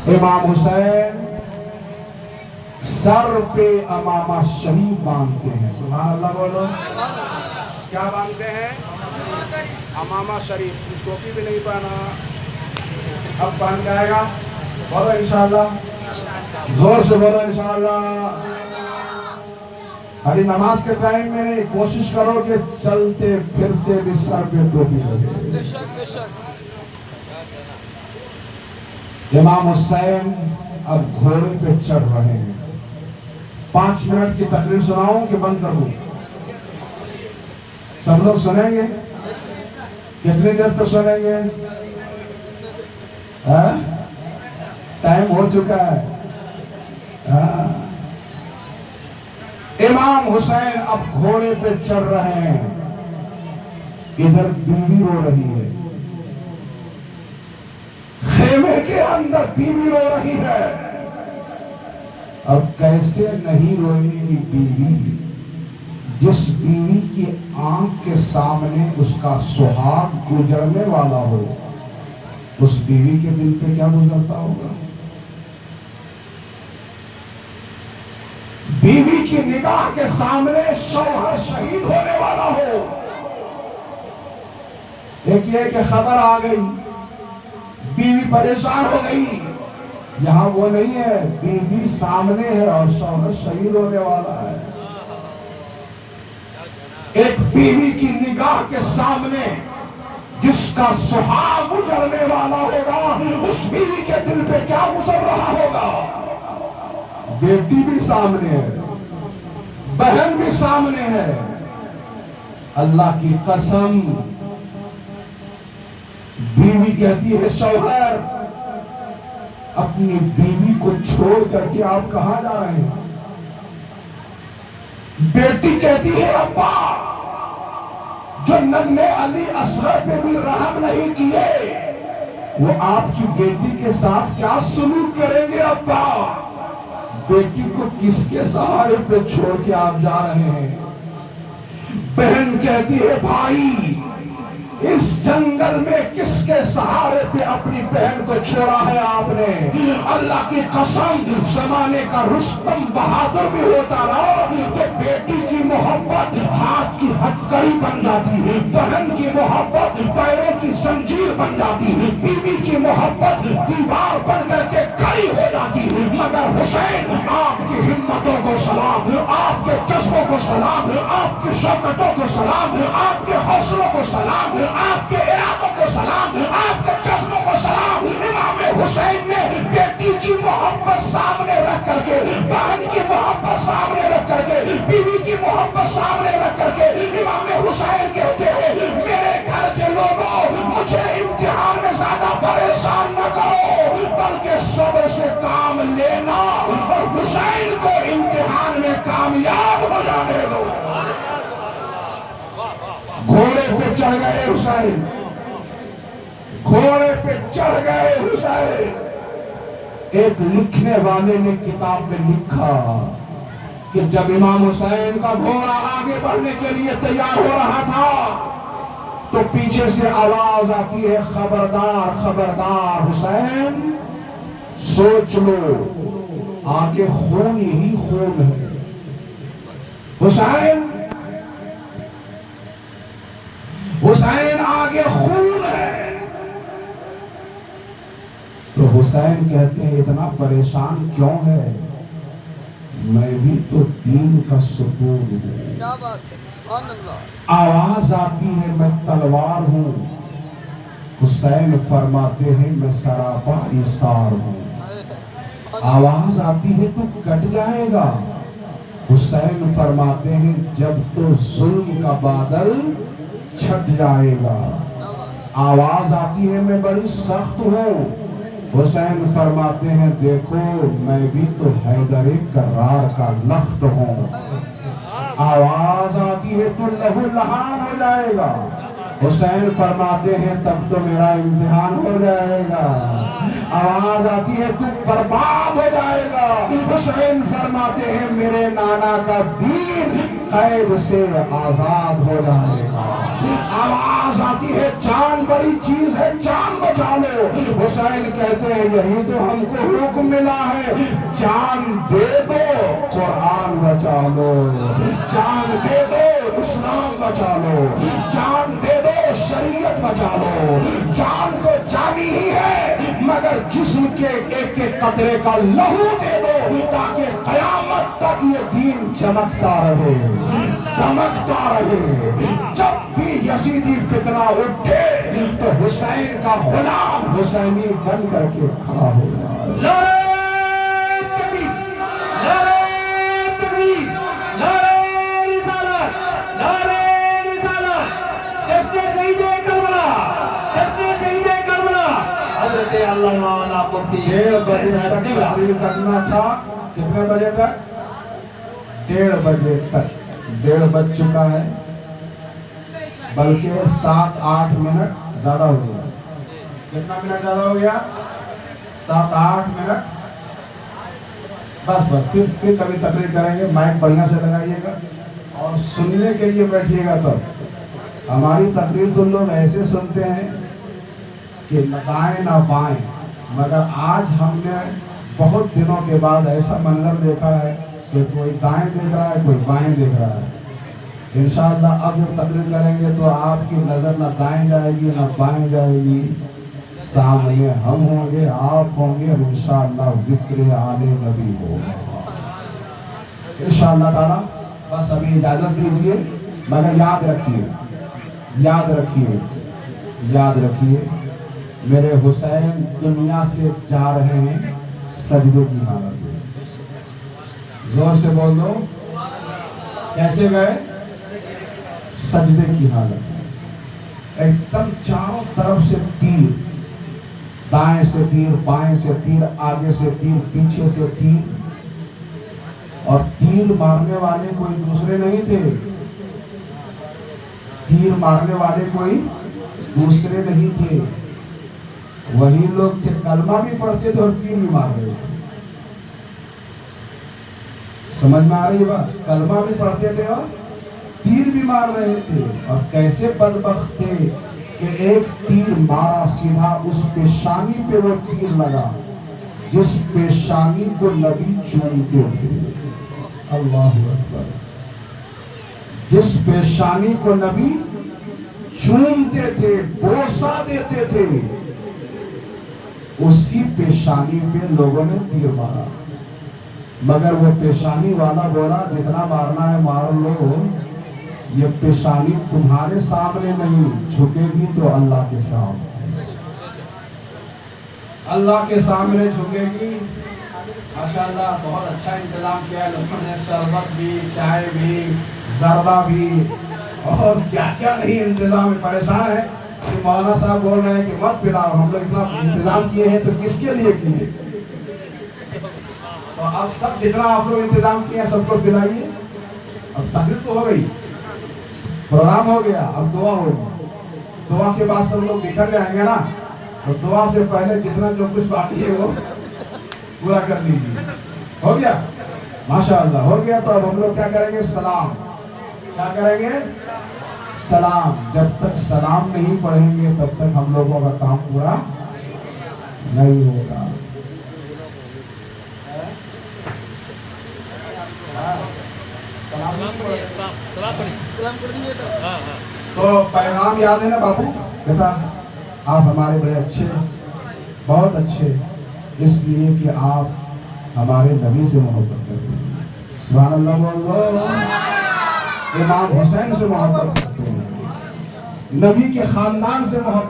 امام حسین سر پہ امامہ شریف باندھتے ہیں. سبحان اللہ بولو. کیا باندھتے ہیں؟ امامہ شریف. ٹوپی بھی نہیں پہنا، اب پہن جائے گا. بولو انشاءاللہ. زور سے بولو انشاءاللہ. ابھی نماز کے ٹائم میں کوشش کرو کہ چلتے پھرتے بھی سر پہ ٹوپی لگے. امام حسین اب گھوڑے پہ چڑھ رہے ہیں. 5 منٹ کی تقریر سناؤں کہ بند کر دوں؟ سب لوگ سنیں گے؟ کتنی دیر تک سنیں گے؟ ٹائم ہو چکا ہے. امام حسین اب گھوڑے پہ چڑھ رہے ہیں. ادھر بیوی رو رہی ہے، خیمے کے اندر بیوی رو رہی ہے. اب کیسے نہیں روئے گی بیوی جس بیوی کی آنکھ کے سامنے اس کا سہاگ گزرنے والا ہو؟ اس بیوی کے دل پہ کیا گزرتا ہوگا؟ بیوی کی نگاہ کے سامنے شوہر شہید ہونے والا ہو. ایک یہ کہ خبر آ گئی، بیوی پریشان ہو گئی. یہاں وہ نہیں ہے، بیوی سامنے ہے اور شوہر شہید ہونے والا ہے. ایک بیوی کی نگاہ کے سامنے جس کا سہاگ گزرنے والا ہوگا، اس بیوی کے دل پہ کیا گزر رہا ہوگا؟ بیٹی بھی سامنے ہے، بہن بھی سامنے ہے. اللہ کی قسم، بیوی کہتی ہے شوہر اپنی بیوی کو چھوڑ کر کے آپ کہاں جا رہے ہیں؟ بیٹی کہتی ہے ابا جو ننھے علی اصغر پہ بھی رحم نہیں کیے وہ آپ کی بیٹی کے ساتھ کیا سلوک کریں گے ابا؟ بیٹی کو کس کے سہارے پہ چھوڑ کے آپ جا رہے ہیں؟ بہن کہتی ہے بھائی اس جنگل میں کس کے سہارے پہ اپنی بہن کو چھوڑا ہے آپ نے؟ اللہ کی قسم، زمانے کا رستم بہادر بھی ہوتا رہا تو بیٹی کی محبت ہاتھ کی ہتھکڑی بن جاتی، بہن کی محبت پیروں کی زنجیر بن جاتی، بیوی کی محبت دیوار بن کر کے کھڑی ہو جاتی. مگر حسین، آپ کی ہمتوں کو سلام، آپ کے جذبوں کو سلام، آپ کی شوکتوں کو سلام، آپ کے حوصلوں کو سلام، آپ کے ارادوں کو سلام، آپ کے جذبوں کو سلام. امام حسین نے بیٹی کی محبت سامنے رکھ کر کے، بہن کی محبت سامنے رکھ کر کے، بیوی کی محبت سامنے رکھ کر کے امام حسین کہتے ہیں میرے گھر کے لوگوں مجھے امتحان میں زیادہ پریشان نہ کرو بلکہ صبر سے کام لینا اور حسین کو امتحان میں کامیاب ہو جانے دو. گھوڑے پہ چڑھ گئے حسین، گھوڑے پہ چڑھ گئے حسین. ایک لکھنے والے نے کتاب میں لکھا کہ جب امام حسین کا گھوڑا آگے بڑھنے کے لیے تیار ہو رہا تھا تو پیچھے سے آواز آتی ہے خبردار خبردار حسین، سوچ لو آگے خون ہی خون ہے. حسین حسین آگے خون ہے. تو حسین کہتے ہیں اتنا پریشان کیوں ہے؟ میں بھی تو دین کا ستون ہوں. آواز آتی ہے میں تلوار ہوں. حسین فرماتے ہیں میں سراپا ایثار ہوں. آواز آتی ہے تو کٹ جائے گا. حسین فرماتے ہیں جب تو ظلم کا بادل چھٹ جائے گا. آواز آتی ہے میں بڑی سخت ہوں. حسین فرماتے ہیں دیکھو میں بھی تو حیدر کرار کا لخت ہوں. آواز آتی ہے تو لہو لہان ہو جائے گا. حسین فرماتے ہیں تب تو میرا امتحان ہو جائے گا. آواز آتی ہے تو برباد ہو جائے گا. حسین فرماتے ہیں میرے نانا کا دین قید سے آزاد ہو جائے گا۔ آواز آتی ہے جان بڑی چیز ہے، جان بچا لو۔ حسین کہتے ہیں یہی تو ہم کو حکم ملا ہے، جان دے دو قرآن بچا لو، جان دے دو اسلام بچا لو، جان دے دو شریعت بچا لو۔ جان کو جانی ہی ہے مگر جسم کے ایک ایک قطرے کا لہو دے دو تاکہ قیامت تک یہ دین چمکتا رہے، دمکتا رہے۔ جب بھی یزیدی فتنہ اٹھے تو حسین کا غلام حسینی بن کر کے کھڑا ہو جائے۔ نعرہ تکبیر، نعرہ تکبیر، نعرہ رسالت، نعرہ رسالت، جشن شہید کربلا، جشن شہید کربلا۔ حضرت علامہ مولانا مفتی 1:30 بجے تک تقریر کرنا تھا۔ کتنے بجے تک؟ 1:30 بجے تک۔ 1:30 بج چکا ہے، بلکہ 7-8 منٹ زیادہ ہو گیا۔ کتنا منٹ زیادہ ہو گیا؟ 7-8 منٹ۔ بس پھر کبھی تقریر کریں گے۔ مائک بڑھیا سے لگائیے گا اور سننے کے لیے بیٹھیے گا۔ تو ہماری تقریر تو لوگ ایسے سنتے ہیں کہ نہ دائیں نہ بائیں، مگر آج ہم نے بہت دنوں کے بعد ایسا منظر دیکھا ہے کہ کوئی دائیں دیکھ رہا ہے، کوئی بائیں دیکھ رہا ہے۔ انشاءاللہ اب جب تقریر کریں گے تو آپ کی نظر نہ دائیں جائے گی نہ بائیں جائے گی، سامنے ہم ہوں گے، آپ ہوں گے، اور انشاءاللہ ذکر آل نبی ہوگا انشاءاللہ تعالی۔ بس ابھی اجازت دیجیے، مگر یاد رکھیے، یاد رکھیے، یاد رکھیے، میرے حسین دنیا سے جا رہے ہیں سجدے کی حالت میں۔ زور سے بول دو، کیسے گئے؟ سجدے کی حالت میں۔ ایک دم چاروں طرف سے تیر، دائیں سے تیر، بائیں سے تیر، آگے سے تیر، پیچھے سے تیر، اور تیر مارنے والے کوئی دوسرے نہیں تھے، تیر مارنے والے کوئی دوسرے نہیں تھے، وہی لوگ تھے کلمہ بھی پڑھتے تھے اور تیر بھی مار رہے تھے۔ سمجھ میں آ رہی بات؟ کلمہ بھی پڑھتے تھے اور تیر بھی مار رہے تھے، اور کیسے بدبخت تھے کہ ایک تیر مارا سیدھا اس پیشانی پہ، وہ تیر لگا جس پیشانی کو نبی چومتے تھے۔ اللہ اکبر! جس پیشانی کو نبی چومتے تھے، بوسہ دیتے تھے، اسی پیشانی پہ لوگوں نے تیر مارا، مگر وہ پیشانی والا بولا جتنا مارنا ہے مار لو، یہ پیشانی تمہارے سامنے نہیں جھکے گی تو اللہ کے سامنے، اللہ کے سامنے جھکے گی۔ ماشاءاللہ بہت اچھا انتظام کیا ہے لوگوں نے، شربت بھی، چائے بھی، زردہ بھی، اور کیا کیا نہیں انتظام ہے۔ پریشان ہے کہ مولانا صاحب بول رہے ہیں کہ مت پلاؤ، ہم لوگ اتنا انتظام کیے ہیں تو کس کے لیے کیے؟ تو اب سب جتنا آپ لوگ انتظام کیے ہیں سب کو پلائیے۔ اب تقریر تو ہو گئی، پروگرام ہو گیا، اب دعا ہوگی۔ دعا کے بعد سب لوگ بکھر جائیں گے نا، تو دعا سے پہلے جتنا جو کچھ باقی ہے وہ پورا کر لیجیے۔ ہو گیا؟ ماشاءاللہ ہو گیا۔ تو اب ہم لوگ کیا کریں گے؟ سلام۔ کیا کریں گے؟ سلام۔ جب تک سلام نہیں پڑھیں گے تب تک ہم لوگوں کا کام پورا نہیں ہوگا۔ تو پیغام یاد ہے نا بابو بیٹا؟ آپ ہمارے بڑے اچھے، بہت اچھے، اس لیے کہ آپ ہمارے نبی سے محبت کرتے ہیں۔ سبحان اللہ بول دو۔ امام حسین سے محبت کرتے ہیں، نبی کے خاندان سے محبت